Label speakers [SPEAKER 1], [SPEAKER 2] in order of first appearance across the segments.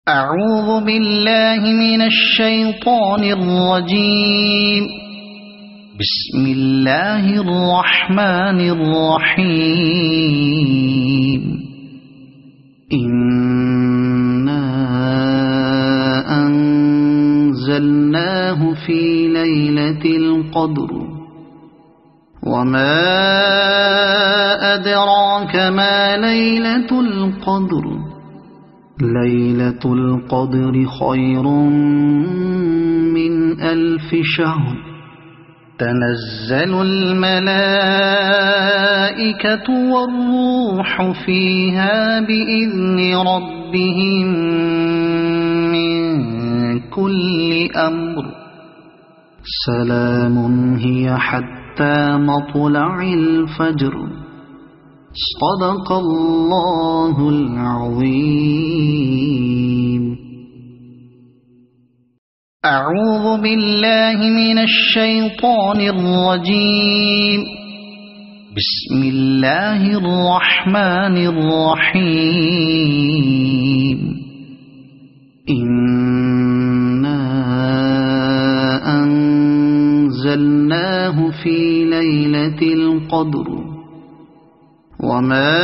[SPEAKER 1] أعوذ بالله من الشيطان الرجيم. بسم الله الرحمن الرحيم. إنا أنزلناه في ليلة القدر وما أدراك ما ليلة القدر. ليلة القدر خير من 1000 شهر. تنزل الملائكة والروح فيها بإذن ربهم من كل أمر. سلام هي حتى مطلع الفجر. صدق الله العظيم. أعوذ بالله من الشيطان الرجيم. بسم الله الرحمن الرحيم. إنا أنزلناه في ليلة القدر وما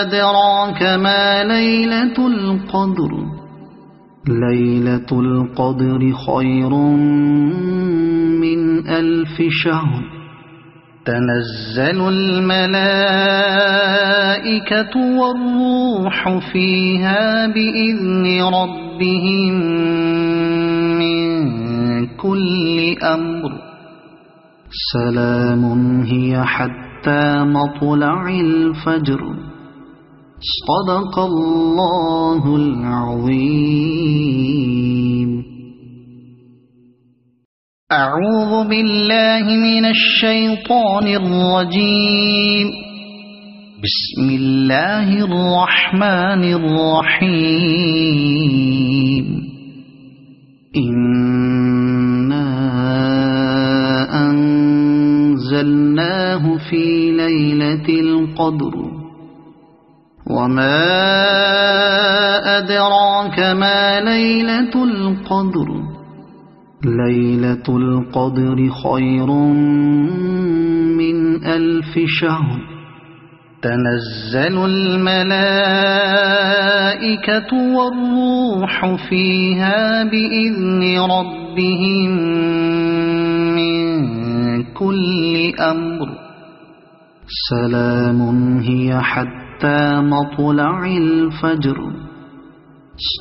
[SPEAKER 1] أدراك ما ليلة القدر. ليلة القدر خير من 1000 شهر. تنزل الملائكة والروح فيها بإذن ربهم من كل أمر. سلام هي حتى مطلع الفجر. صدق الله العظيم. أعوذ بالله من الشيطان الرجيم. بسم الله الرحمن الرحيم. إنا أنزلناه في ليلة القدر وما أدراك ما ليلة القدر. ليلة القدر خير من 1000 شهر. تنزل الملائكة والروح فيها بإذن ربهم من كل أمر. سلام هي حتى مطلع الفجر.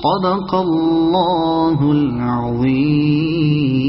[SPEAKER 1] صدق الله العظيم.